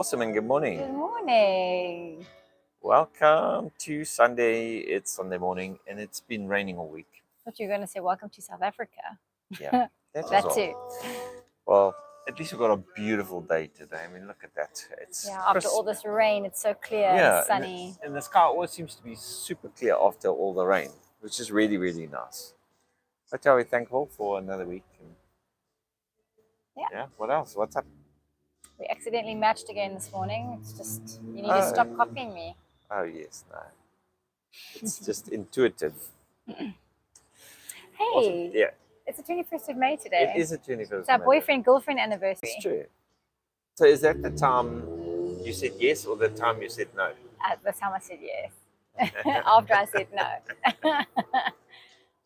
Awesome and good morning. Good morning. Welcome to Sunday. It's Sunday morning and it's been raining all week. I thought you were going to say welcome to South Africa. Yeah, that as That well. too. Well, at least we've got a beautiful day today. I mean, look at that. It's Yeah, after all this rain, it's so clear and sunny. and the sky always seems to be super clear after all the rain, which is really, really nice. But are we thankful for another week? And Yeah. What else? What's up? We accidentally matched again this morning. It's just, you need to stop copying me. Oh, yes, no. It's just intuitive. Hey, Awesome. Yeah, it's the 21st of May today. it is a 21st. It's our boyfriend-girlfriend anniversary. It's true. So is that the time you said yes or the time you said no? At the time I said yes. After I said no.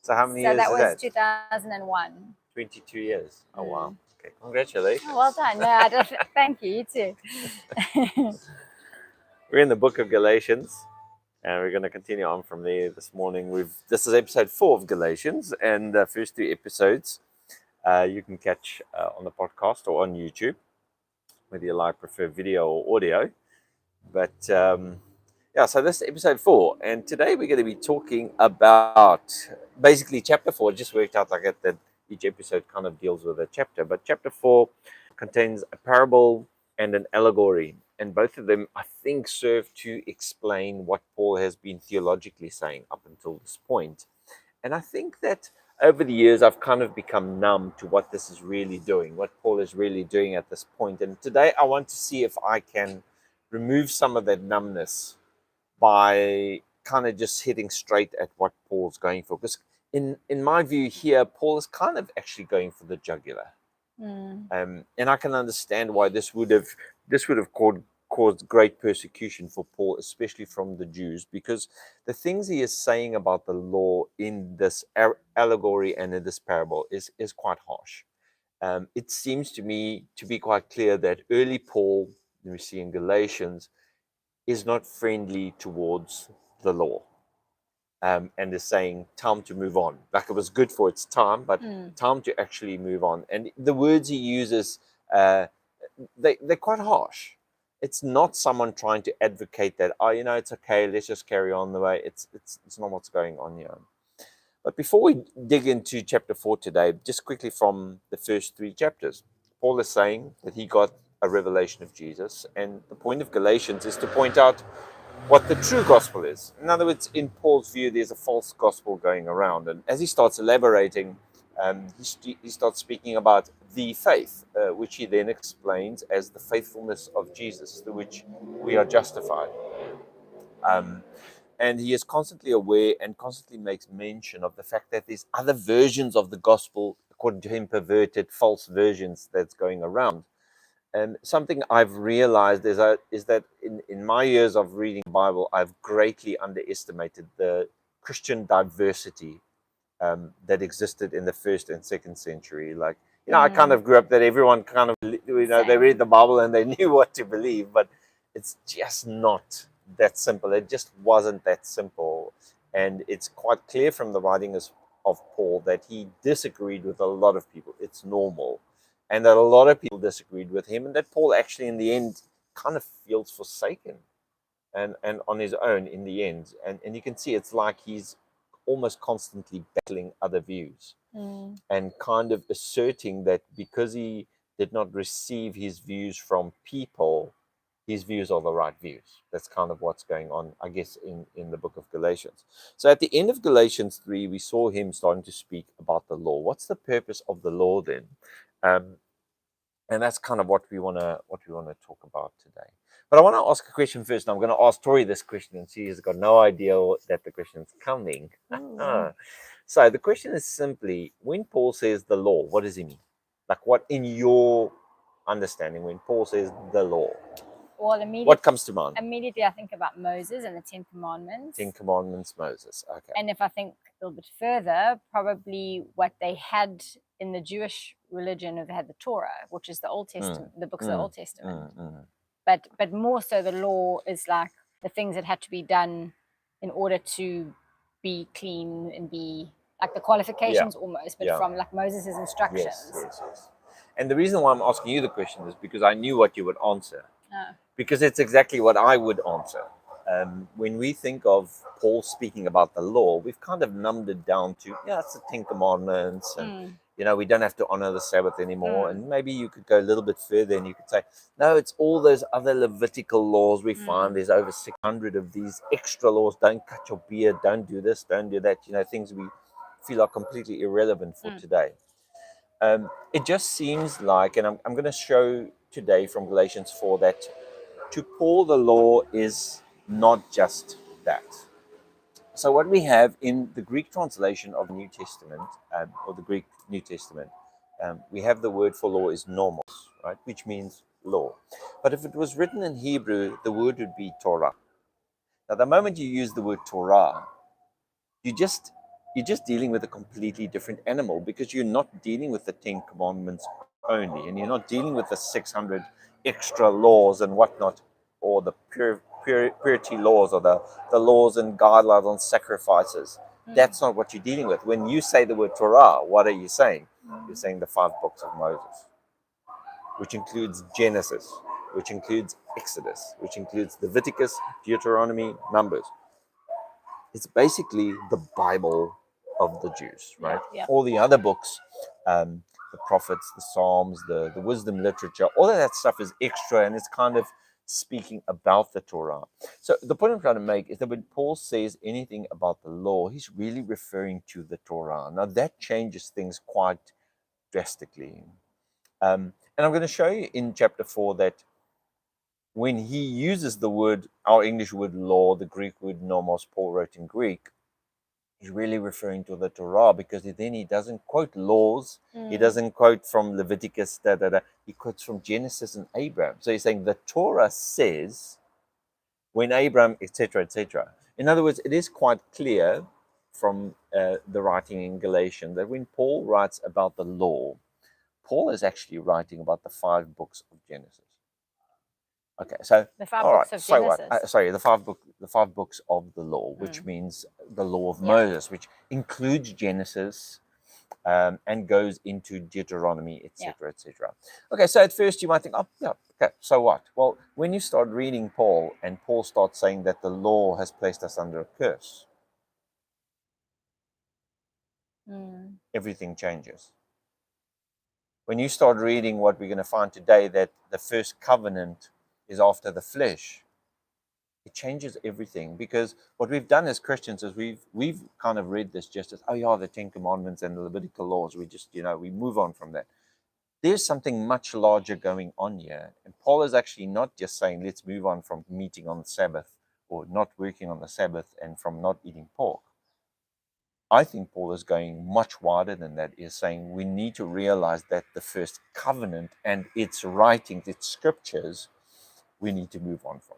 So how many So years that is was that? 2001. 22 years. Oh, wow. Okay, congratulations. Oh, well done. No, I don't, thank you. You too. We're in the book of Galatians, and we're going to continue on from there this morning. This is episode 4 of Galatians, and the first 2 episodes you can catch on the podcast or on YouTube, whether you prefer video or audio. But so this is episode 4, and today we're going to be talking about basically chapter 4. It just worked out like that each episode kind of deals with a chapter, but chapter 4 contains a parable and an allegory, and both of them I think serve to explain what Paul has been theologically saying up until this point. And I think that over the years I've kind of become numb to what this is really doing, what Paul is really doing at this point. And today I want to see if I can remove some of that numbness by kind of just hitting straight at what Paul's going for. Because in my view here, Paul is kind of actually going for the jugular. And I can understand why this would have caused great persecution for Paul, especially from the Jews, because the things he is saying about the law in this allegory and in this parable is quite harsh. It seems to me to be quite clear that early Paul, we see in Galatians, is not friendly towards the law, and is saying time to move on. Like, it was good for its time, but time to actually move on. And the words he uses, they're quite harsh. It's not someone trying to advocate that, it's okay, let's just carry on the way. It's not what's going on here. But before we dig into chapter 4 today, just quickly from the first 3 chapters, Paul is saying that he got a revelation of Jesus, and the point of Galatians is to point out what the true gospel is. In other words, in Paul's view, there's a false gospel going around, and as he starts elaborating, he starts speaking about the faith, which he then explains as the faithfulness of Jesus, through which we are justified. And he is constantly aware and constantly makes mention of the fact that there's other versions of the gospel, according to him, perverted, false versions that's going around. And something I've realized is that in my years of reading the Bible, I've greatly underestimated the Christian diversity that existed in the 1st and 2nd century. Like, I kind of grew up that everyone kind of, they read the Bible and they knew what to believe, but it's just not that simple. It just wasn't that simple. And it's quite clear from the writings of Paul that he disagreed with a lot of people. It's normal. And that a lot of people disagreed with him, and that Paul actually in the end kind of feels forsaken and on his own in the end. And you can see it's like he's almost constantly battling other views and kind of asserting that because he did not receive his views from people, his views are the right views. That's kind of what's going on, I guess, in the book of Galatians. So at the end of Galatians 3, we saw him starting to speak about the law. What's the purpose of the law then? And that's kind of what we want to talk about today. But I want to ask a question first. And I'm going to ask Tori this question, and she has got no idea that the question is coming. So the question is simply, when Paul says the law, what does he mean? Like, what in your understanding, when Paul says the law, well, what comes to mind? Immediately I think about Moses and the 10 Commandments. 10 Commandments, Moses. Okay. And if I think a little bit further, probably what they had in the Jewish religion, they had the Torah, which is the Old Testament, the books of the Old Testament. But more so, the law is like the things that had to be done in order to be clean and be like the qualifications almost, but from like Moses' instructions. Yes. And the reason why I'm asking you the question is because I knew what you would answer. because it's exactly what I would answer. When we think of Paul speaking about the law, we've kind of numbed it down to, yeah, it's the 10 Commandments, and we don't have to honor the Sabbath anymore. And maybe you could go a little bit further and you could say, no, it's all those other Levitical laws we find. There's over 600 of these extra laws. Don't cut your beard, don't do this, don't do that. Things we feel are completely irrelevant for today. It just seems like, and I'm going to show today from Galatians 4 that to Paul, the law is not just that. So what we have in the Greek translation of the New Testament, or the Greek New Testament, we have the word for law is normos, right, which means law. But if it was written in Hebrew, the word would be Torah. Now, the moment you use the word Torah, you're just dealing with a completely different animal, because you're not dealing with the 10 Commandments only, and you're not dealing with the 600 extra laws and whatnot, or the purity laws, or the laws and guidelines on sacrifices. That's not what you're dealing with. When you say the word Torah, what are you saying? You're saying the 5 books of Moses, which includes Genesis, which includes Exodus, which includes Leviticus, Deuteronomy, Numbers. It's basically the Bible of the Jews, right? Yeah. All the other books, the prophets, the Psalms, the wisdom literature, all of that stuff is extra, and it's kind of speaking about the Torah. So the point I'm trying to make is that when Paul says anything about the law, he's really referring to the Torah. Now that changes things quite drastically. And I'm going to show you in chapter 4 that when he uses the word, our English word law, the Greek word nomos, Paul wrote in Greek, he's really referring to the Torah, because then he doesn't quote laws. He doesn't quote from Leviticus, he quotes from Genesis and Abraham. So he's saying the Torah says when Abraham, etc., etc. In other words, it is quite clear from the writing in Galatians that when Paul writes about the law, Paul is actually writing about the 5 books of Genesis. Okay, so the 5 all right, books of so Genesis. what? Sorry, the 5 books of the law, which means the law of Moses, which includes Genesis, and goes into Deuteronomy, etc., etc. Okay, so at first you might think, oh, yeah, okay, so what? Well, when you start reading Paul, and Paul starts saying that the law has placed us under a curse, everything changes. When you start reading what we're going to find today, that the first covenant is after the flesh, it changes everything. Because what we've done as Christians is we've kind of read this just as, oh yeah, the 10 Commandments and the Levitical laws. We just, we move on from that. There's something much larger going on here. And Paul is actually not just saying, let's move on from meeting on the Sabbath, or not working on the Sabbath, and from not eating pork. I think Paul is going much wider than that, is saying we need to realize that the first covenant and its writings, its scriptures, we need to move on from.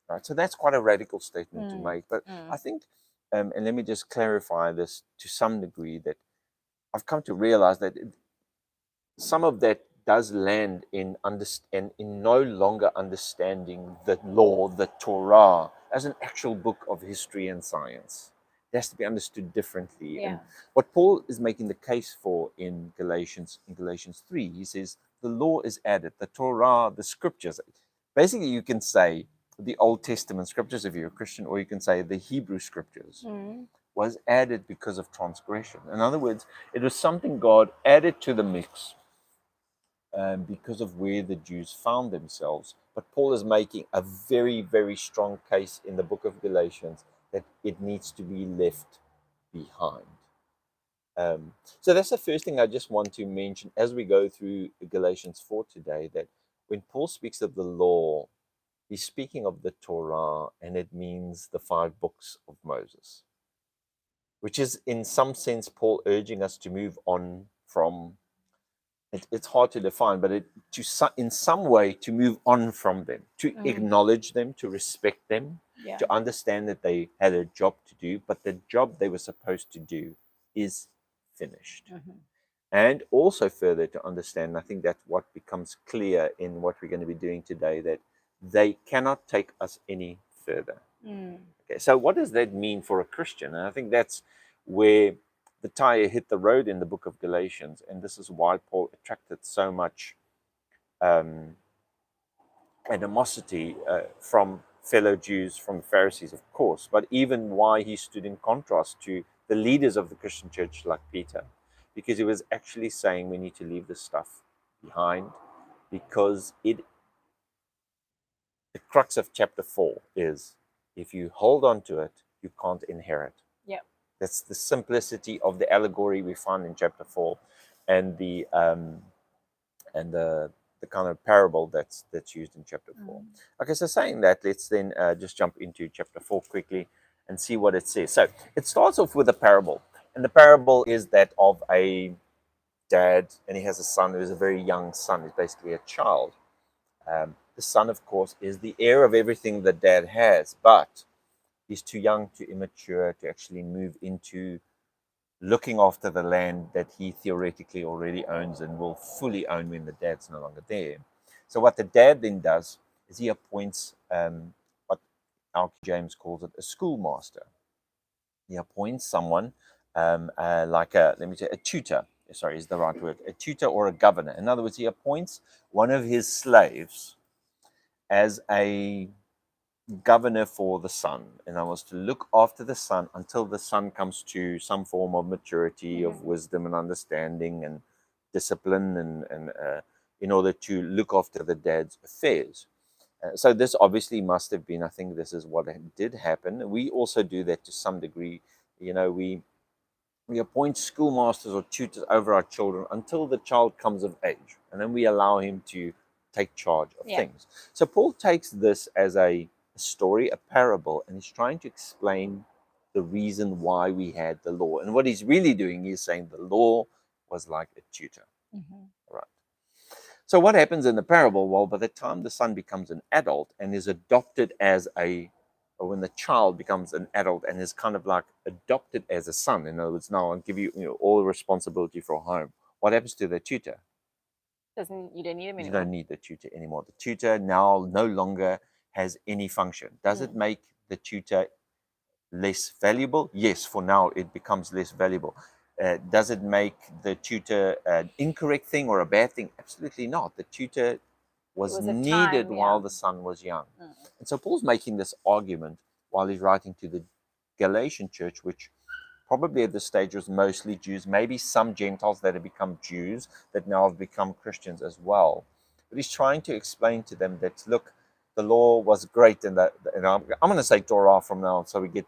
Right? So that's quite a radical statement to make. But I think, and let me just clarify this to some degree, that I've come to realize that some of that does land in no longer understanding the law, the Torah, as an actual book of history and science. It has to be understood differently. Yeah. And what Paul is making the case for in Galatians 3, he says the law is added, the Torah, the scriptures. Basically, you can say the Old Testament scriptures if you're a Christian, or you can say the Hebrew scriptures was added because of transgression. In other words, it was something God added to the mix because of where the Jews found themselves. But Paul is making a very, very strong case in the book of Galatians that it needs to be left behind. So that's the first thing I just want to mention as we go through Galatians 4 today, that when Paul speaks of the law, he's speaking of the Torah, and it means the 5 books of Moses, which is in some sense Paul urging us to move on from. It's hard to define, but in some way to move on from them, to acknowledge them, to respect them, to understand that they had a job to do, but the job they were supposed to do is finished. And also further to understand, I think that's what becomes clear in what we're going to be doing today, that they cannot take us any further. Okay, so what does that mean for a Christian? And I think that's where the tire hit the road in the book of Galatians, and this is why Paul attracted so much animosity from fellow Jews, from the Pharisees, of course, but even why he stood in contrast to the leaders of the Christian church like Peter, because he was actually saying we need to leave this stuff behind, because the crux of chapter 4 is if you hold on to it, you can't inherit. Yeah. That's the simplicity of the allegory we find in chapter 4, and the kind of parable that's used in chapter 4. Okay, so saying that, let's then just jump into chapter 4 quickly and see what it says. So it starts off with a parable, and the parable is that of a dad, and he has a son who is a very young son. He's basically a child. The son, of course, is the heir of everything that dad has, but he's too young, too immature to actually move into looking after the land that he theoretically already owns and will fully own when the dad's no longer there. So what the dad then does is he appoints what our James calls it a schoolmaster. He appoints someone like a tutor. Sorry, is the right word. A tutor or a governor. In other words, he appoints one of his slaves as a governor for the son, and I was to look after the son until the son comes to some form of maturity, of wisdom and understanding and discipline, and in order to look after the dad's affairs. So this obviously must have been, I think this is what did happen. We also do that to some degree. We appoint schoolmasters or tutors over our children until the child comes of age, and then we allow him to take charge of things. So Paul takes this as a story, a parable, and he's trying to explain the reason why we had the law. And what he's really doing is saying the law was like a tutor. Right. So what happens in the parable? Well, by the time the son becomes an adult and is adopted or when the child becomes an adult and is kind of like adopted as a son, in other words, now I'll give you, all the responsibility for home. What happens to the tutor? You don't need him anymore. You don't need the tutor anymore. The tutor now no longer has any function. Does it make the tutor less valuable? Yes, for now it becomes less valuable. Does it make the tutor an incorrect thing or a bad thing? Absolutely not. The tutor was needed while the son was young. And so Paul's making this argument while he's writing to the Galatian church, which probably at this stage was mostly Jews, maybe some Gentiles that have become Jews that now have become Christians as well. But he's trying to explain to them that, look, the law was great, and I'm going to say Torah from now on so we get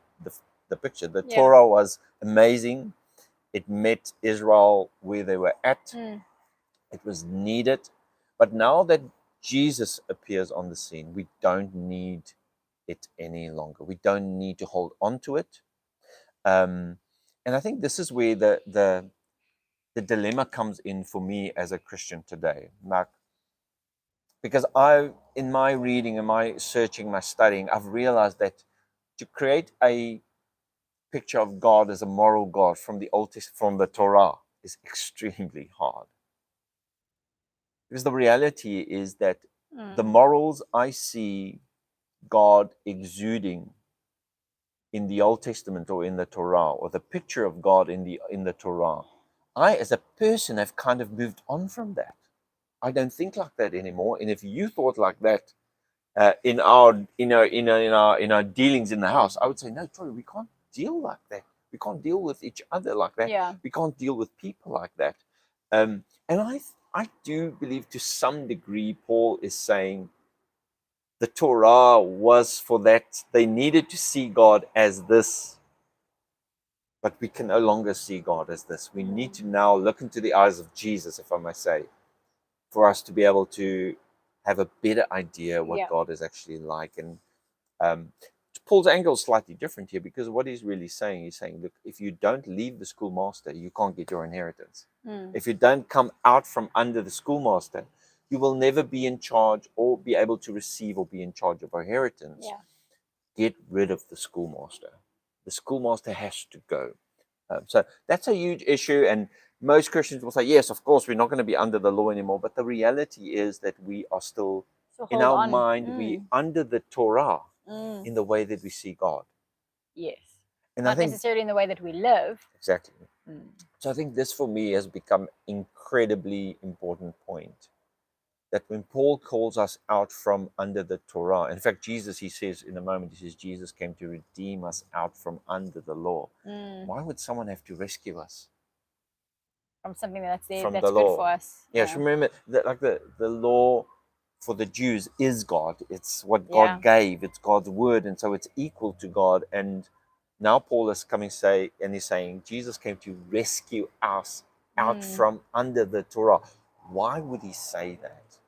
the picture. The Torah was amazing. It met Israel where they were at. It was needed. But now that Jesus appears on the scene, we don't need it any longer. We don't need to hold on to it. And I think this is where the dilemma comes in for me as a Christian today, Mark. Because in my reading, in my searching, my studying, I've realized that to create a picture of God as a moral God from the Old Testament, from the Torah, is extremely hard. Because the reality is that the morals I see God exuding in the Old Testament or in the Torah, or the picture of God in the Torah, I as a person have kind of moved on from that. I don't think like that anymore. And if you thought like that in our dealings in the house, I would say, no, Troy, we can't deal like that. We can't deal with each other like that. Yeah. We can't deal with people like that. And I do believe to some degree Paul is saying the Torah was for that. They needed to see God as this, but we can no longer see God as this. We need to now look into the eyes of Jesus, if I may say, for us to be able to have a better idea what God is actually like. And Paul's angle is slightly different here, because what he's really saying, he's saying, look, if you don't leave the schoolmaster, you can't get your inheritance. If you don't come out from under the schoolmaster, you will never be in charge or be able to receive or be in charge of inheritance. Get rid of the schoolmaster. The schoolmaster has to go. So that's a huge issue, and most Christians will say, yes, of course, we're not going to be under the law anymore. But the reality is that we are still, in our mind, we under the Torah in the way that we see God. Yes. And not I think, necessarily in the way that we live. Exactly. So I think this for me has become incredibly important point. that when Paul calls us out from under the Torah, in fact, Jesus, he says in a moment, he says, Jesus came to redeem us out from under the law. Why would someone have to rescue us From something that's there, from that's the good law? for us. Yes, remember that, like the law for the Jews is God. It's what God Yeah. gave. It's God's word, and so it's equal to God. And now Paul is coming he's saying Jesus came to rescue us out from under the Torah. Why would he say that?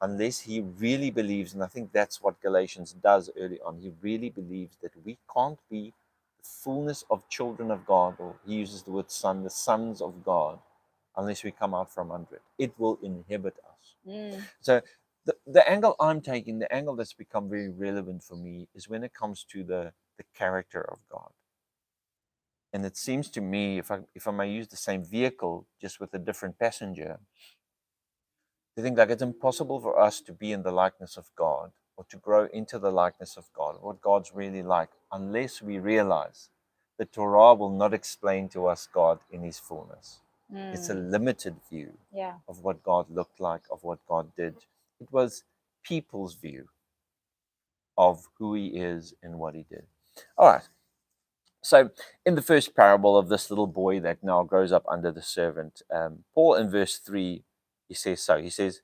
Unless he really believes, and I think that's what Galatians does early on, he really believes that we can't be the fullness of children of God, or he uses the word son, the sons of God, unless we come out from under it. It will inhibit us. So the angle I'm taking, the angle that's become very relevant for me, is when it comes to the character of God. And it seems to me, if I may use the same vehicle, just with a different passenger, to think like it's impossible for us to be in the likeness of God, or to grow into the likeness of God, what God's really like, unless we realize the Torah will not explain to us God in his fullness. It's a limited view of what God looked like, of what God did. It was people's view of who he is and what he did. All right. So in the first parable of this little boy that now grows up under the servant, Paul in verse 3, he says,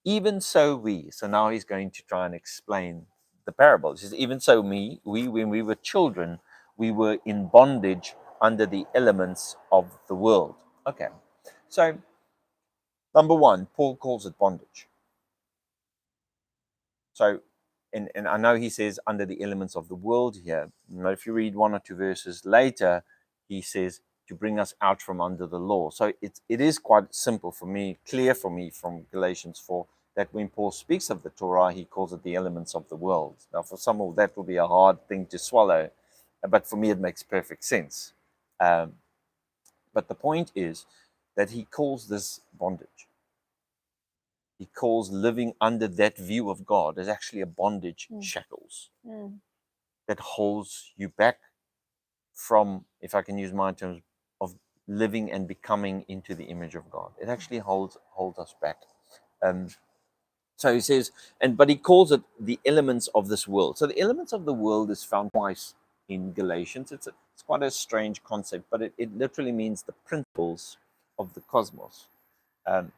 even so we. So now he's going to try and explain the parable. He says, even so we, when we were children, we were in bondage under the elements of the world. Okay. So, number one, Paul calls it bondage. So, and I know he says under the elements of the world here. But if you read one or two verses later, he says to bring us out from under the law. So it is quite simple for me, clear for me from Galatians 4, that when Paul speaks of the Torah, he calls it the elements of the world. Now, for some of that will be a hard thing to swallow, but for me it makes perfect sense. But the point is that he calls this bondage. He calls living under that view of God as actually a bondage, shackles, that holds you back from, if I can use my terms, of living and becoming into the image of God. It actually holds us back. So he says, but he calls it the elements of this world. So the elements of the world is found twice in Galatians. It's quite a strange concept, but it literally means the principles of the cosmos.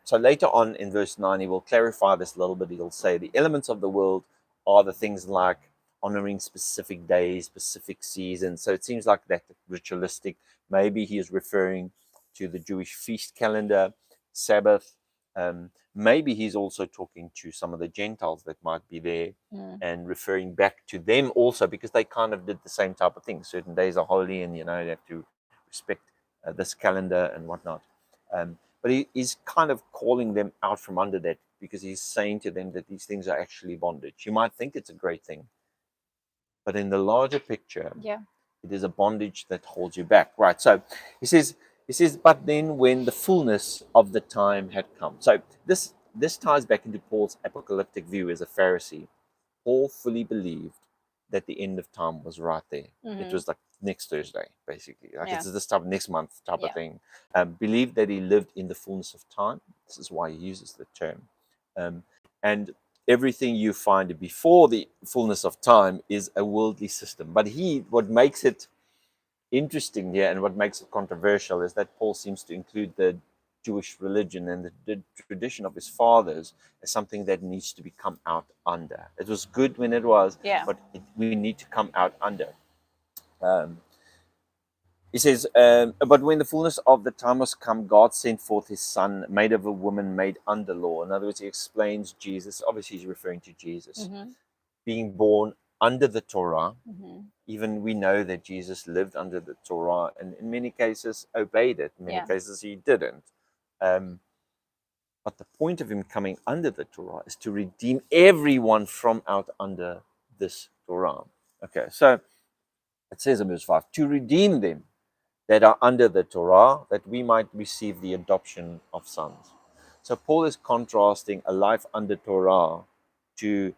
So later on in verse 9, he will clarify this a little bit. He'll say the elements of the world are the things like honoring specific days, specific seasons. So it seems like that ritualistic. Maybe he is referring to the Jewish feast calendar, Sabbath. Maybe he's also talking to some of the Gentiles that might be there and referring back to them also, because they kind of did the same type of thing. Certain days are holy and, you have to respect this calendar and whatnot. But he's kind of calling them out from under that, because he's saying to them that these things are actually bondage. You might think it's a great thing, but in the larger picture, it is a bondage that holds you back. Right. So he says, but then when the fullness of the time had come. So this ties back into Paul's apocalyptic view as a Pharisee. Paul fully believed that the end of time was right there. It was like next Thursday, basically. Like it's this type of next month type of thing. Believed that he lived in the fullness of time. This is why he uses the term. And everything you find before the fullness of time is a worldly system. But what makes it interesting here and what makes it controversial is that Paul seems to include the Jewish religion and the tradition of his fathers as something that needs to be come out under. It was good when it was, but we need to come out under. He says, but when the fullness of the time was come, God sent forth his son, made of a woman, made under law. In other words, he explains Jesus. Obviously, he's referring to Jesus being born under the Torah. Even we know that Jesus lived under the Torah and in many cases obeyed it. In many cases, he didn't. But the point of him coming under the Torah is to redeem everyone from out under this Torah. Okay, so it says in verse 5, to redeem them that are under the Torah, that we might receive the adoption of sons. So Paul is contrasting a life under Torah to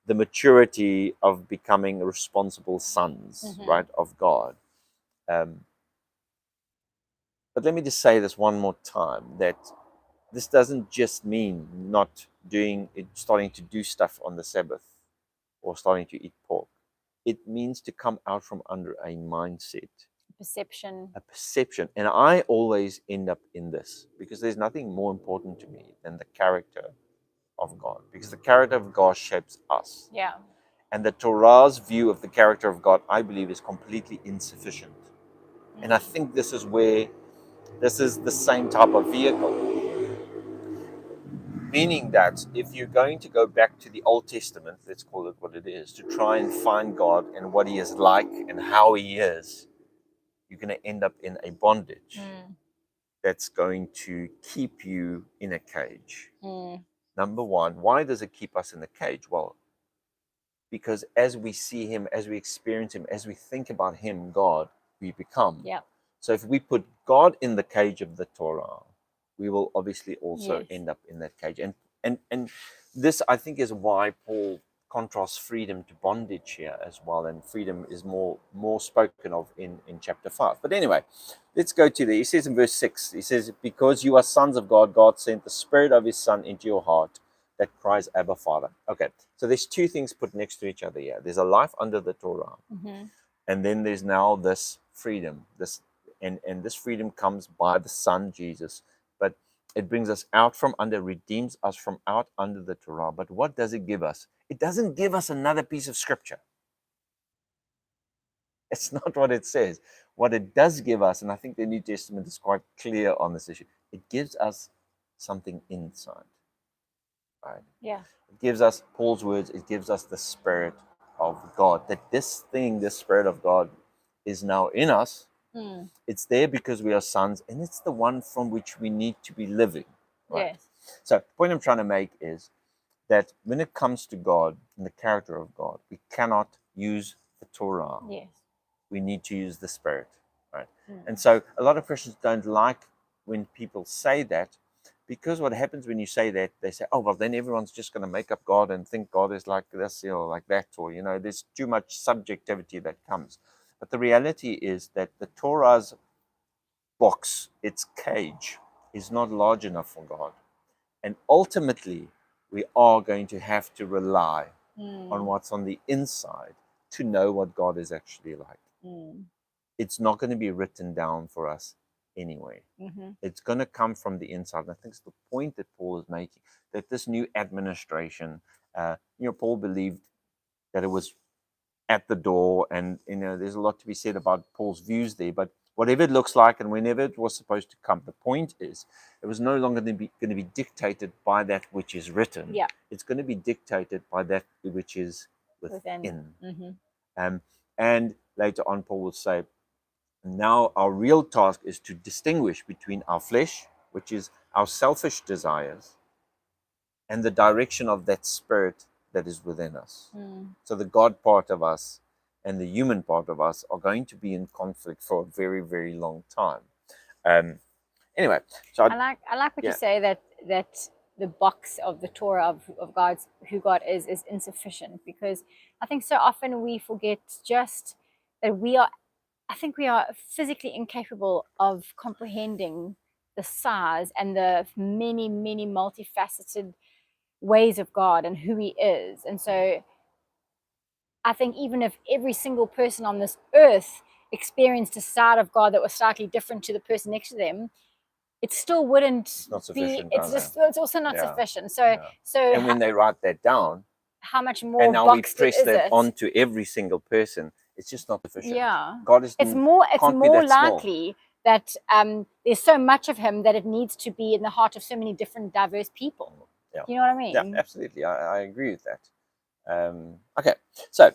the maturity of becoming responsible sons, right, of God. But let me just say this one more time, that this doesn't just mean not doing it, starting to do stuff on the Sabbath or starting to eat pork. It means to come out from under a mindset, Perception. a perception. And I always end up in this because there's nothing more important to me than the character of God, because the character of God shapes us. Yeah. And the Torah's view of the character of God, I believe, is completely insufficient. And I think this is the same type of vehicle. Meaning that if you're going to go back to the Old Testament, let's call it what it is, to try and find God and what he is like and how he is, you're going to end up in a bondage that's going to keep you in a cage. Number one, why does it keep us in the cage? Well, because as we see him, as we experience him, as we think about him, God, we become. Yeah. So if we put God in the cage of the Torah, we will obviously also end up in that cage. And this, I think, is why Paul contrasts freedom to bondage here as well. And freedom is more spoken of in chapter 5. But anyway, let's go to there. He says in verse 6, he says, because you are sons of God, God sent the Spirit of his Son into your heart that cries, Abba, Father. Okay, so there's two things put next to each other here. There's a life under the Torah. And then there's now this freedom. And this freedom comes by the Son, Jesus. But it brings us out from under, redeems us from out under the Torah. But what does it give us? It doesn't give us another piece of scripture. It's not what it says. What it does give us, and I think the New Testament is quite clear on this issue, it gives us something inside. Right? Yeah. It gives us, Paul's words, it gives us the Spirit of God. That this Spirit of God is now in us. It's there because we are sons, and it's the one from which we need to be living. Right? Yes. So the point I'm trying to make is that when it comes to God and the character of God, we cannot use the Torah. Yes. We need to use the Spirit. Right? And so a lot of Christians don't like when people say that, because what happens when you say that, they say, oh, well, then everyone's just going to make up God and think God is like this or like that, or, there's too much subjectivity that comes. But the reality is that the Torah's box, its cage, is not large enough for God. And ultimately, we are going to have to rely on what's on the inside to know what God is actually like. It's not going to be written down for us anyway. It's going to come from the inside. And I think it's the point that Paul is making, that this new administration, Paul believed that it was at the door, and there's a lot to be said about Paul's views there, but whatever it looks like and whenever it was supposed to come, the point is it was no longer going to be dictated by that which is written. Yeah. It's going to be dictated by that which is within. And later on, Paul will say, now our real task is to distinguish between our flesh, which is our selfish desires, and the direction of that Spirit that is within us. So the God part of us and the human part of us are going to be in conflict for a very, very long time. Anyway, so I like what you say that the box of the Torah of God's who God is insufficient, because I think so often we forget just that we are physically incapable of comprehending the size and the many, many multifaceted ways of God and who he is. And so I think even if every single person on this earth experienced a side of God that was slightly different to the person next to them, it still wouldn't be, it's also not sufficient. So and when they write that down, how much more and now we press that onto every single person, it's just not sufficient. Yeah. God is it's more likely that there's so much of him that it needs to be in the heart of so many different diverse people. Yeah. You know what I mean? Yeah, absolutely. I agree with that. Okay, so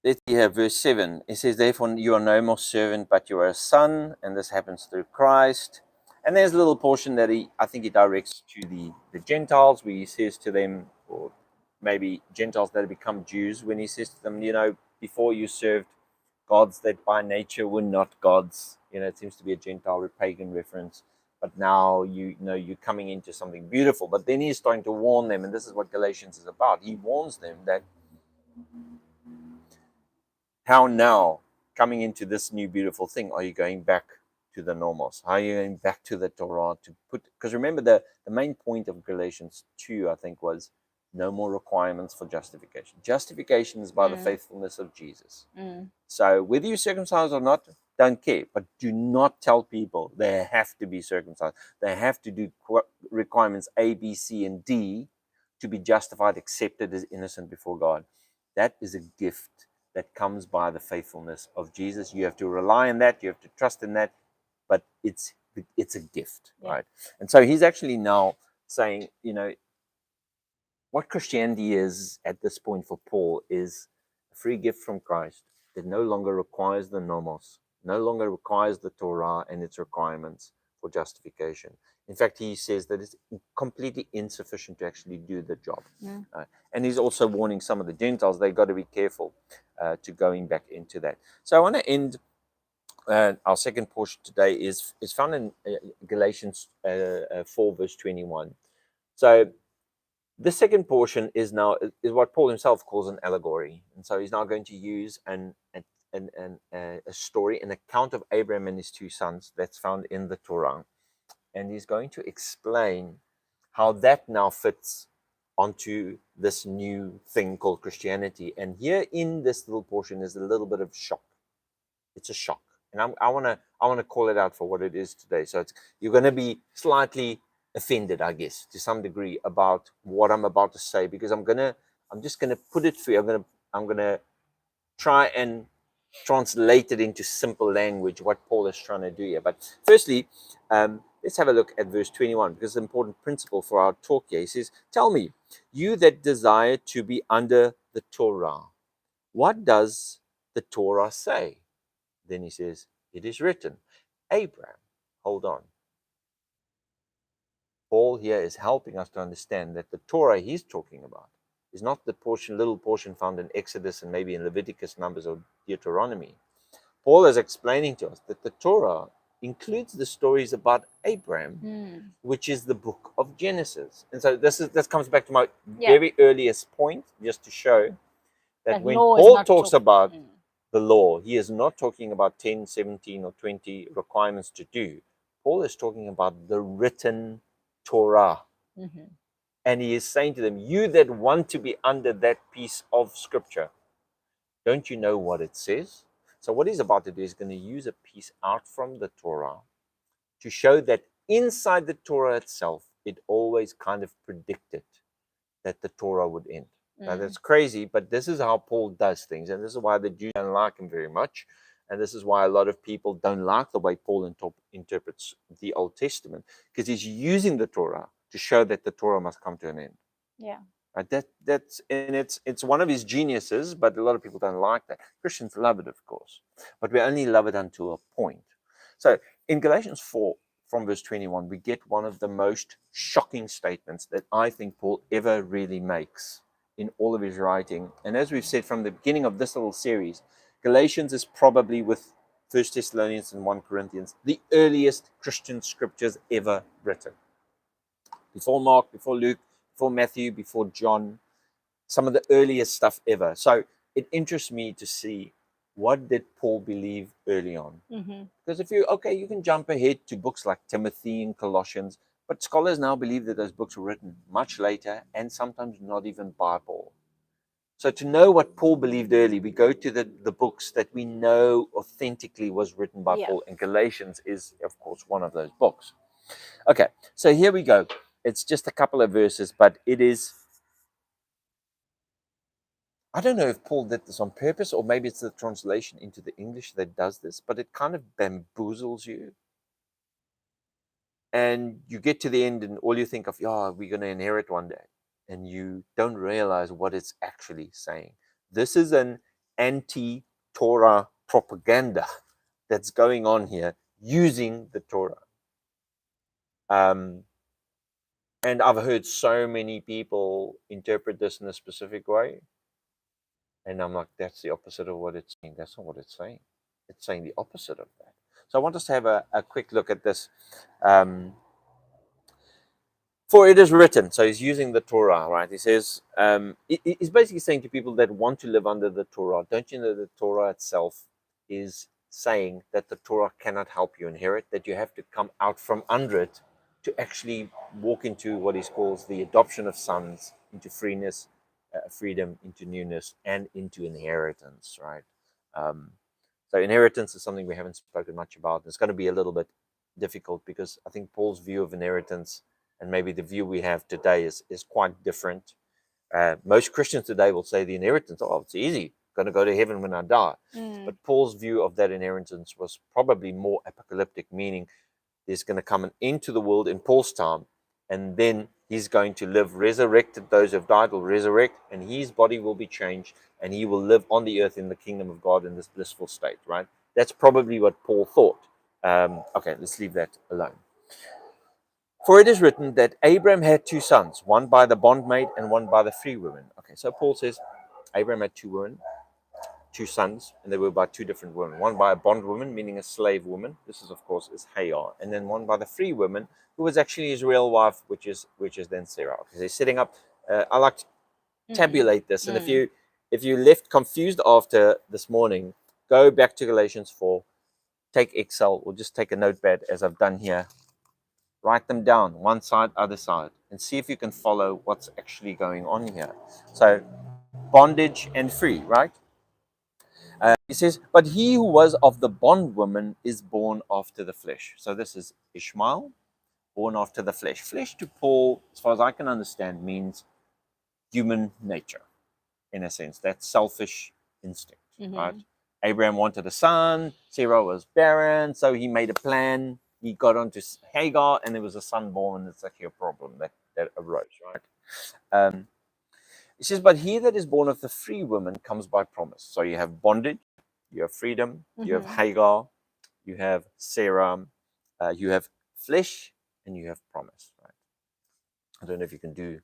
let's see here, verse 7. It says, therefore you are no more servant, but you are a son, and this happens through Christ. And there's a little portion that I think he directs to the Gentiles, where he says to them, or maybe Gentiles that have become Jews, when he says to them, before you served gods that by nature were not gods. It seems to be a Gentile or pagan reference. But now you're coming into something beautiful. But then he's starting to warn them, and this is what Galatians is about. He warns them that how now, coming into this new beautiful thing, are you going back to the normals? How are you going back to the Torah to put? Because remember, the main point of Galatians 2, I think, was no more requirements for justification. Justification is by the faithfulness of Jesus. So whether you're circumcised or not, don't care. But do not tell people they have to be circumcised. They have to do requirements A, B, C, and D to be justified, accepted as innocent before God. That is a gift that comes by the faithfulness of Jesus. You have to rely on that. You have to trust in that. But it's a gift, right? And so he's actually now saying, what Christianity is at this point for Paul is a free gift from Christ that no longer requires the nomos, no longer requires the Torah and its requirements for justification. In fact, he says that it's completely insufficient to actually do the job. And he's also warning some of the Gentiles, they've got to be careful to going back into that. So I want to end, our second portion today is found in Galatians 4, verse 21. So the second portion is what Paul himself calls an allegory. And so he's now going to use a story, an account of Abraham and his two sons that's found in the Torah. And he's going to explain how that now fits onto this new thing called Christianity. And here in this little portion is a little bit of shock. It's a shock. And I want to call it out for what it is today. So you're going to be slightly offended, I guess, to some degree about what I'm about to say, because I'm just gonna put it through. I'm gonna try and translate it into simple language, what Paul is trying to do here. But firstly, let's have a look at verse 21, because it's an important principle for our talk here. He says, "Tell me, you that desire to be under the Torah, what does the Torah say?" Then he says, "It is written." Abraham, hold on. Paul here is helping us to understand that the Torah he's talking about is not the little portion found in Exodus and maybe in Leviticus, Numbers, or Deuteronomy. Paul is explaining to us that the Torah includes the stories about Abraham, which is the book of Genesis. And so this comes back to my very earliest point, just to show that when Paul talks about the law, he is not talking about 10, 17, or 20 requirements to do. Paul is talking about the written Torah. And he is saying to them, you that want to be under that piece of scripture, don't you know what it says? So what he's about to do is going to use a piece out from the Torah to show that inside the Torah itself, it always kind of predicted that the Torah would end. Now that's crazy, but this is how Paul does things. And this is why the Jews don't like him very much. And this is why a lot of people don't like the way Paul interprets the Old Testament, because he's using the Torah to show that the Torah must come to an end. Yeah. Right? It's one of his geniuses, but a lot of people don't like that. Christians love it, of course, but we only love it until a point. So in Galatians 4, from verse 21, we get one of the most shocking statements that I think Paul ever really makes in all of his writing. And as we've said from the beginning of this little series, Galatians is probably, with 1 Thessalonians and 1 Corinthians, the earliest Christian scriptures ever written. Before Mark, before Luke, before Matthew, before John, some of the earliest stuff ever. So it interests me to see, what did Paul believe early on? Because if you can jump ahead to books like Timothy and Colossians, but scholars now believe that those books were written much later and sometimes not even by Paul. So to know what Paul believed early, we go to the books that we know authentically was written by Paul, and Galatians is, of course, one of those books. Okay, so here we go. It's just a couple of verses, but it is, I don't know if Paul did this on purpose, or maybe it's the translation into the English that does this, but it kind of bamboozles you. And you get to the end and all you think of, we're going to inherit one day. And you don't realize what it's actually saying. This is an anti-Torah propaganda that's going on here using the Torah. And I've heard so many people interpret this in a specific way. And I'm like, that's the opposite of what it's saying. That's not what it's saying. It's saying the opposite of that. So I want us to have a quick look at this. For it is written. So he's using the Torah, right? He says, he's basically saying to people that want to live under the Torah, don't you know the Torah itself is saying that the Torah cannot help you inherit, that you have to come out from under it to actually walk into what he calls the adoption of sons, into freeness, freedom, into newness, and into inheritance, right? So inheritance is something we haven't spoken much about. It's going to be a little bit difficult because I think Paul's view of inheritance and maybe the view we have today is quite different. Most Christians today will say the inheritance, oh, it's easy, going to go to heaven when I die. But Paul's view of that inheritance was probably more apocalyptic, meaning there's going to come into the world in Paul's time, and then he's going to live resurrected. Those who have died will resurrect, and his body will be changed, and he will live on the earth in the kingdom of God in this blissful state, right? That's probably what Paul thought. Okay, let's leave that alone. For it is written that Abraham had two sons, one by the bondmaid and one by the free woman. Okay, so Paul says Abraham had two women, two sons, and they were by two different women. One by a bondwoman, meaning a slave woman. This is, of course, is Hagar. And then one by the free woman, who was actually his real wife, which is then Sarah. Okay, so he's setting up. I like to tabulate this, and if you left confused after this morning, go back to Galatians 4, take Excel, or just take a notepad as I've done here. Write them down, one side, other side, and see if you can follow what's actually going on here. So, bondage and free, right? He says, but he who was of the bondwoman is born after the flesh. So this is Ishmael, born after the flesh. Flesh to Paul, as far as I can understand, means human nature, in a sense. That's selfish instinct, right? Abraham wanted a son, Sarah was barren, so he made a plan. He got onto Hagar, and there was a son born. It's actually a problem that arose, right? It says, but he that is born of the free woman comes by promise. So you have bondage, you have freedom, you have Hagar, you have Sarah, you have flesh, and you have promise, right? I don't know if you can do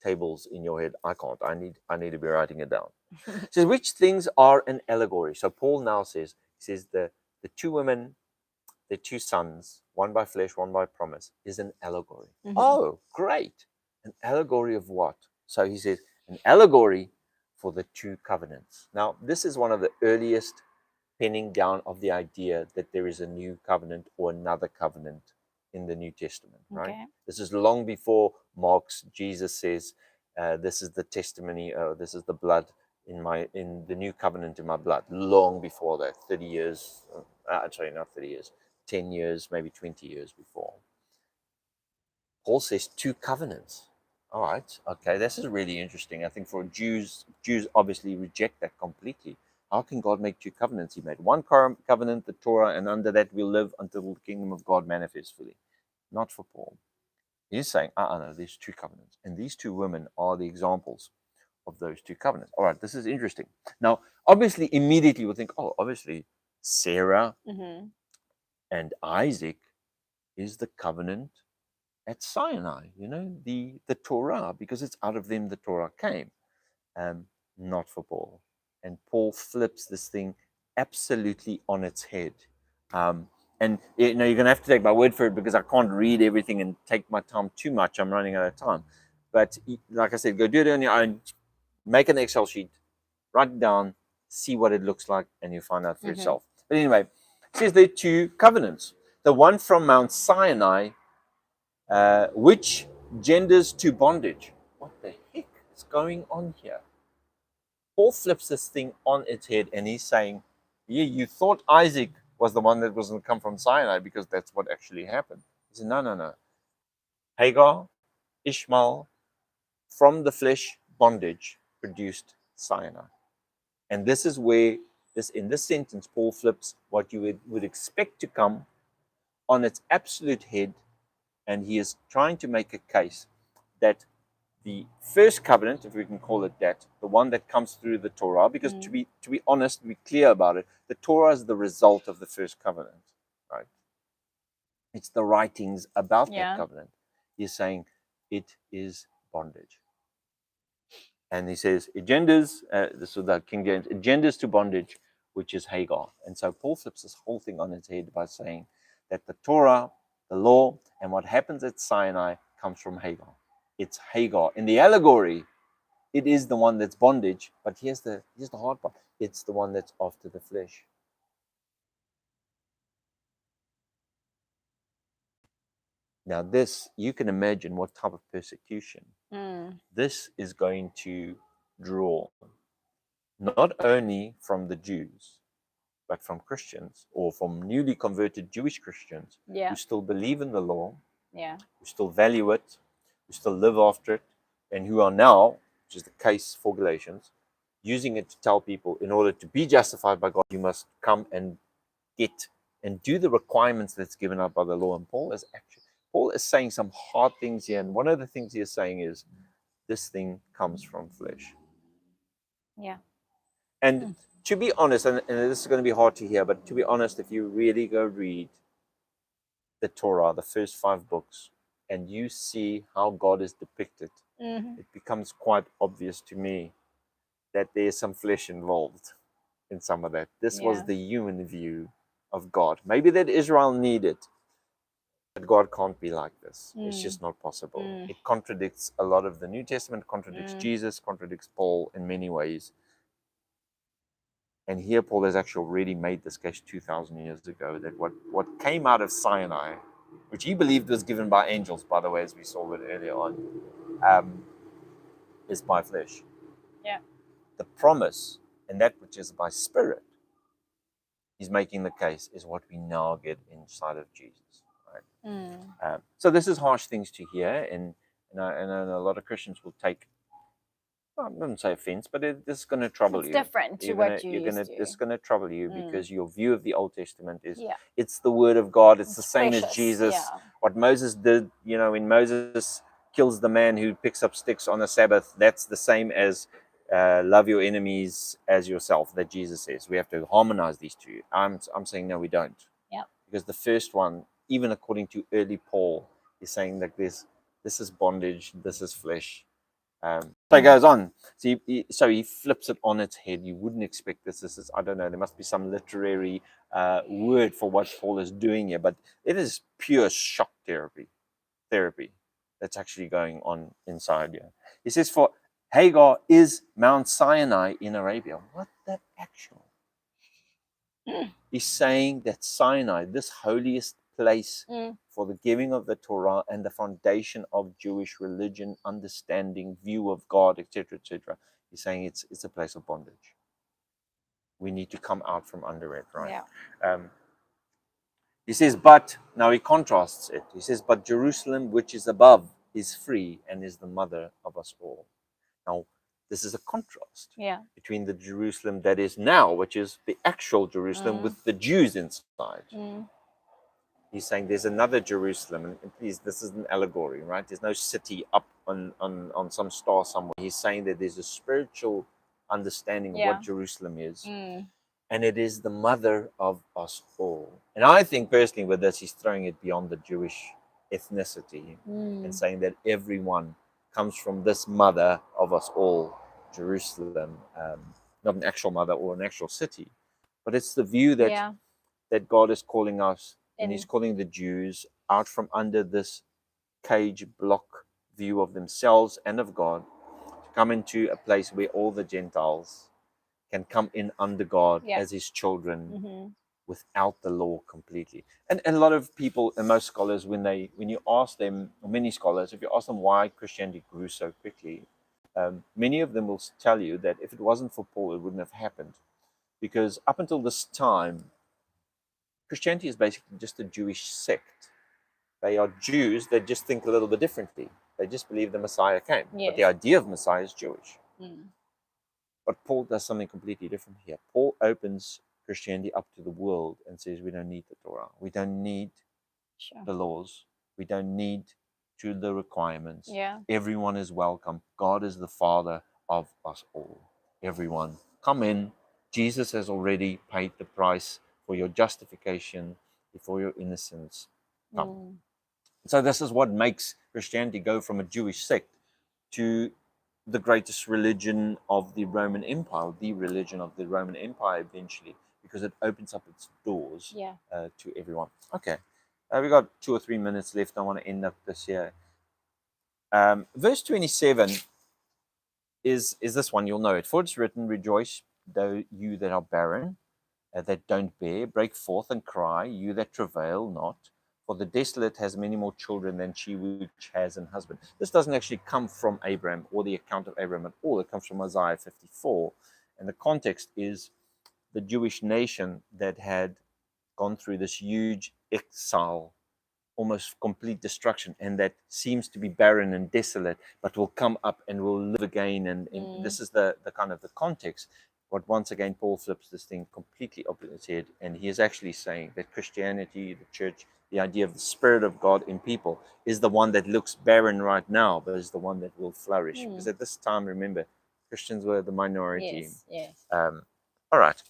tables in your head. I can't. I need to be writing it down. It says, which things are an allegory? So Paul now says, the two women, the two sons, one by flesh, one by promise, is an allegory. Oh, great. An allegory of what? So he says, an allegory for the two covenants. Now, this is one of the earliest penning down of the idea that there is a new covenant or another covenant in the New Testament, right? Okay. This is long before Jesus says, this is the testimony, this is the blood in the new covenant in my blood. Long before that, 30 years, sorry, not 30 years, 10 years, maybe 20 years before. Paul says two covenants. All right, okay, this is really interesting. I think for Jews obviously reject that completely. How can God make two covenants? He made one covenant, the Torah, and under that we'll live until the kingdom of God manifests fully. Not for Paul. He's saying, no, there's two covenants. And these two women are the examples of those two covenants. All right, this is interesting. Now, obviously, immediately we'll think, obviously, Sarah and Isaac is the covenant at Sinai, the Torah, because it's out of them the Torah came. Not for Paul. And Paul flips this thing absolutely on its head. And you're going to have to take my word for it because I can't read everything and take my time too much. I'm running out of time. But like I said, go do it on your own. Make an Excel sheet, write it down, see what it looks like, and you find out for yourself. But anyway, it says there are two covenants. The one from Mount Sinai, which genders to bondage. What the heck is going on here? Paul flips this thing on its head, and he's saying, yeah, you thought Isaac was the one that was going to come from Sinai because that's what actually happened. He said, no. Hagar, Ishmael, from the flesh bondage produced Sinai. And this is where, in this sentence, Paul flips what you would expect to come on its absolute head, and he is trying to make a case that the first covenant, if we can call it that, the one that comes through the Torah, because to be honest, to be clear about it, the Torah is the result of the first covenant, right? It's the writings about that covenant. He's saying it is bondage. And he says, it genders, this is the King James, it genders to bondage, which is Hagar. And so Paul flips this whole thing on its head by saying that the Torah, the law, and what happens at Sinai comes from Hagar. It's Hagar. In the allegory, it is the one that's bondage, but here's the hard part. It's the one that's after the flesh. Now, this, you can imagine what type of persecution Mm. this is going to draw, not only from the Jews, but from Christians or from newly converted Jewish Christians Yeah. who still believe in the law, Yeah. who still value it, who still live after it, and who are now, which is the case for Galatians, using it to tell people in order to be justified by God, you must come and get and do the requirements that's given out by the law. And Paul is saying some hard things here. And one of the things he is saying is this thing comes from flesh. Yeah. And to be honest, and this is going to be hard to hear, but to be honest, if you really go read the Torah, the first 5 books, and you see how God is depicted, it becomes quite obvious to me that there's some flesh involved in some of that. This was the human view of God. Maybe that Israel needed, but God can't be like this. It's just not possible. It contradicts a lot of the New Testament, contradicts Jesus, contradicts Paul in many ways. And here Paul has actually already made this case 2,000 years ago, that what came out of Sinai, which he believed was given by angels, by the way, as we saw it earlier on, is by flesh. Yeah. The promise, and that which is by spirit, he's making the case, is what we now get inside of Jesus. Right? So this is harsh things to hear, and a lot of Christians will take, well, I wouldn't say offense, but this is going to trouble It's you. different to what you're used to. This is going to trouble you because your view of the Old Testament is, it's the Word of God. It's the same precious, as Jesus. What Moses did, when Moses kills the man who picks up sticks on the Sabbath, that's the same as love your enemies as yourself, that Jesus says. We have to harmonize these two. I'm saying no, we don't. Yeah. Because the first one, even according to early Paul, is saying that this is bondage, this is flesh. So he goes on. So he flips it on its head. You wouldn't expect this. This is, I don't know, there must be some literary word for what Paul is doing here, but it is pure shock therapy that's actually going on inside here. He says, for Hagar is Mount Sinai in Arabia. What the actual? He's saying that Sinai, this holiest place for the giving of the Torah and the foundation of Jewish religion, understanding, view of God, etc., etc. He's saying it's a place of bondage. We need to come out from under it, right? Yeah. He says, but, now he contrasts it. He says, but Jerusalem, which is above, is free and is the mother of us all. Now, this is a contrast between the Jerusalem that is now, which is the actual Jerusalem with the Jews inside. He's saying there's another Jerusalem, and please, this is an allegory, right? There's no city up on some star somewhere. He's saying that there's a spiritual understanding of what Jerusalem is, and it is the mother of us all. And I think personally with this, he's throwing it beyond the Jewish ethnicity and saying that everyone comes from this mother of us all, Jerusalem, not an actual mother or an actual city, but it's the view that that God is calling us, and he's calling the Jews out from under this cage block view of themselves and of God to come into a place where all the Gentiles can come in under God as his children without the law completely. And a lot of people and most scholars, when you ask them, or many scholars, if you ask them why Christianity grew so quickly, many of them will tell you that if it wasn't for Paul, it wouldn't have happened. Because up until this time, Christianity is basically just a Jewish sect. They are Jews that just think a little bit differently. They just believe the Messiah came. But the idea of Messiah is Jewish. But Paul does something completely different here. Paul opens Christianity up to the world and says we don't need the Torah. We don't need the laws. We don't need to the requirements. Everyone is welcome. God is the Father of us all. Everyone. Come in. Jesus has already paid the price for your justification, for your innocence. Come. So this is what makes Christianity go from a Jewish sect to the greatest religion of the Roman Empire, the religion of the Roman Empire eventually, because it opens up its doors to everyone. Okay, we've got 2 or 3 minutes left. I want to end up this year. Verse 27 is this one, you'll know it. For it's written, rejoice, though you that are barren, that don't bear, break forth and cry, you that travail not, For the desolate has many more children than she which has an husband. This doesn't actually come from Abraham or the account of Abraham at all. It comes from Isaiah 54. And the context is the Jewish nation that had gone through this huge exile, almost complete destruction, and that seems to be barren and desolate, but will come up and will live again. And this is the kind of the context. But once again, Paul flips this thing completely up its head, and he is actually saying that Christianity, the church, the idea of the Spirit of God in people is the one that looks barren right now, but is the one that will flourish. Because at this time, remember, Christians were the minority. Yes. All right.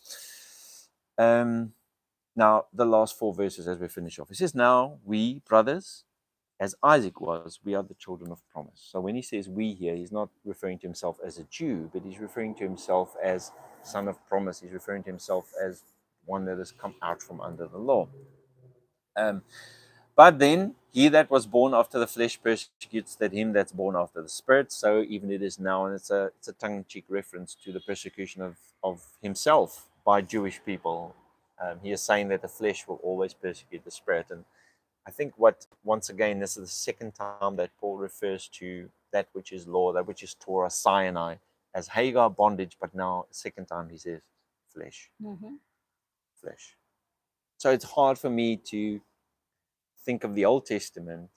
Now, the last 4 verses as we finish off. It says, now we, brothers, as Isaac was, we are the children of promise. So when he says we here, he's not referring to himself as a Jew, but he's referring to himself as son of promise. He's referring to himself as one that has come out from under the law. But then he that was born after the flesh persecutes that him that's born after the spirit. So even it is now, and it's a tongue-in-cheek reference to the persecution of himself by Jewish people. He is saying that the flesh will always persecute the spirit. And I think once again, this is the second time that Paul refers to that which is law, that which is Torah, Sinai, as Hagar, bondage, but now second time he says flesh. Flesh. So it's hard for me to think of the Old Testament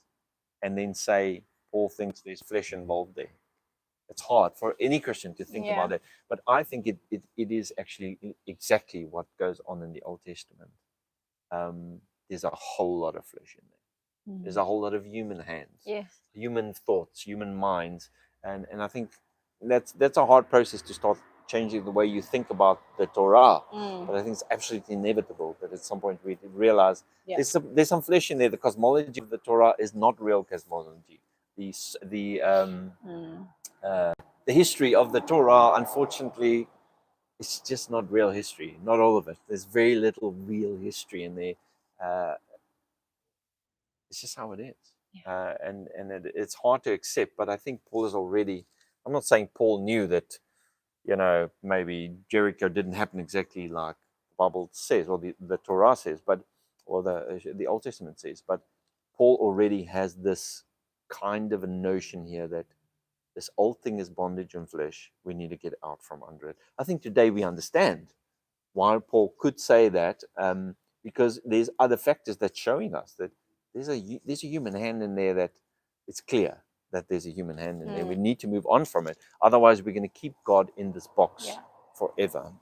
and then say Paul thinks there's flesh involved there. It's hard for any Christian to think about it. But I think it is actually exactly what goes on in the Old Testament. There's a whole lot of flesh in there. There's a whole lot of human hands, human thoughts, human minds. And I think that's a hard process to start changing the way you think about the Torah. But I think it's absolutely inevitable that at some point we realize there's some flesh in there. The cosmology of the Torah is not real cosmology. The history of the Torah, unfortunately, it's just not real history. Not all of it. There's very little real history in there. It's just how it is. And it's hard to accept. But I think Paul is already, I'm not saying Paul knew that, maybe Jericho didn't happen exactly like the Bible says, or the Torah says, or the Old Testament says. But Paul already has this kind of a notion here that this old thing is bondage and flesh. We need to get out from under it. I think today we understand why Paul could say that, because there's other factors that's showing us that there's a human hand in there, that it's clear that there's a human hand in there. We need to move on from it. Otherwise, we're going to keep God in this box forever.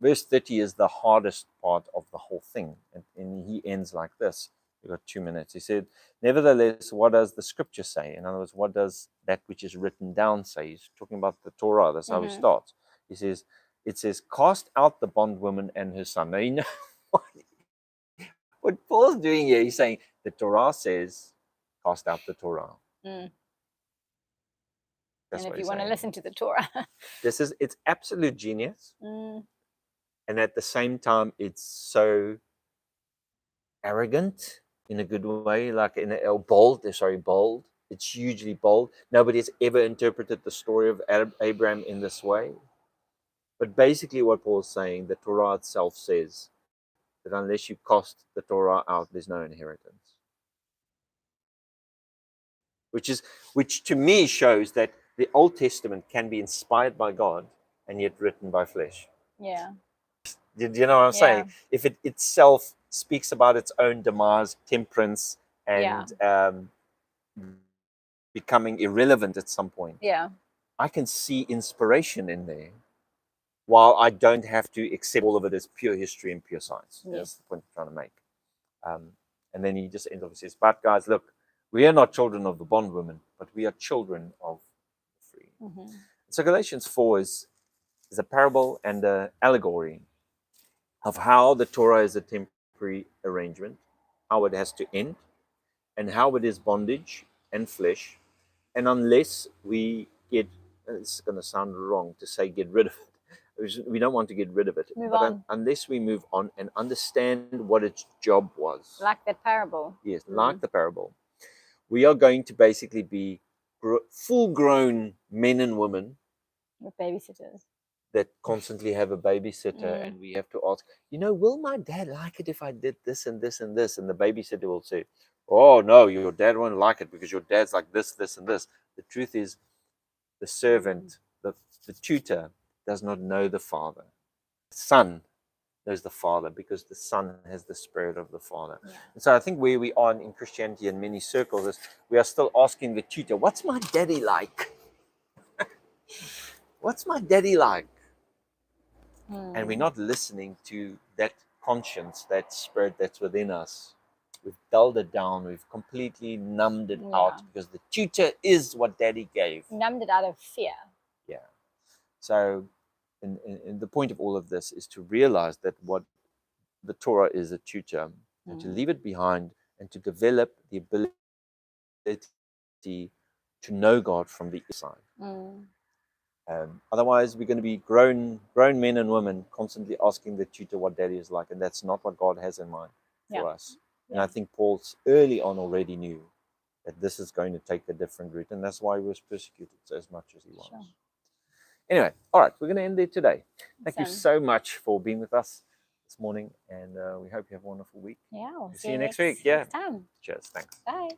Verse 30 is the hardest part of the whole thing. And he ends like this. We've got 2 minutes. He said, nevertheless, what does the scripture say? In other words, what does that which is written down say? He's talking about the Torah. That's how he starts. He says, it says, cast out the bondwoman and her son. Now, you know what Paul's doing here? He's saying the Torah says, cast out the Torah. And if you want to listen to the Torah. It's absolute genius. And at the same time, it's so arrogant in a good way, like bold. It's hugely bold. Nobody has ever interpreted the story of Abraham in this way. But basically what Paul's saying, the Torah itself says that unless you cast the Torah out, there's no inheritance. Which to me shows that the Old Testament can be inspired by God and yet written by flesh. Do you know what I'm saying? If it itself speaks about its own demise, temperance, and becoming irrelevant at some point, I can see inspiration in there, while I don't have to accept all of it as pure history and pure science. That's the point I'm trying to make. And then he just ends off and says, but guys, look, we are not children of the bondwoman, but we are children of the free. So Galatians 4 is a parable and an allegory of how the Torah is a temporary arrangement, how it has to end, and how it is bondage and flesh. And unless we get, it's going to sound wrong to say get rid of it. We don't want to get rid of it. Unless we move on and understand what its job was. Like that parable. Yes, like the parable. We are going to basically be full-grown men and women. With babysitters. that constantly have a babysitter, and we have to ask, will my dad like it if I did this and this and this? And the babysitter will say, oh no, your dad won't like it because your dad's like this, this, and this. The truth is, the servant, the tutor, does not know the Father. The Son knows the Father because the Son has the Spirit of the Father. Yeah. And so I think where we are in Christianity in many circles is we are still asking the tutor, what's my daddy like? What's my daddy like? And we're not listening to that conscience, that spirit that's within us. We've dulled it down. We've completely numbed it out because the tutor is what daddy gave. Numbed it out of fear. Yeah. So and the point of all of this is to realize that what the Torah is a tutor, and to leave it behind and to develop the ability to know God from the inside. Otherwise, we're going to be grown men and women constantly asking the tutor what daddy is like, and that's not what God has in mind for us. And I think Paul early on already knew that this is going to take a different route, and that's why he was persecuted as much as he was. Sure. Anyway, all right, we're going to end there today. Thank you so much for being with us this morning, and we hope you have a wonderful week. Yeah, we'll see you next week. Yeah. Next time. Cheers. Thanks. Bye.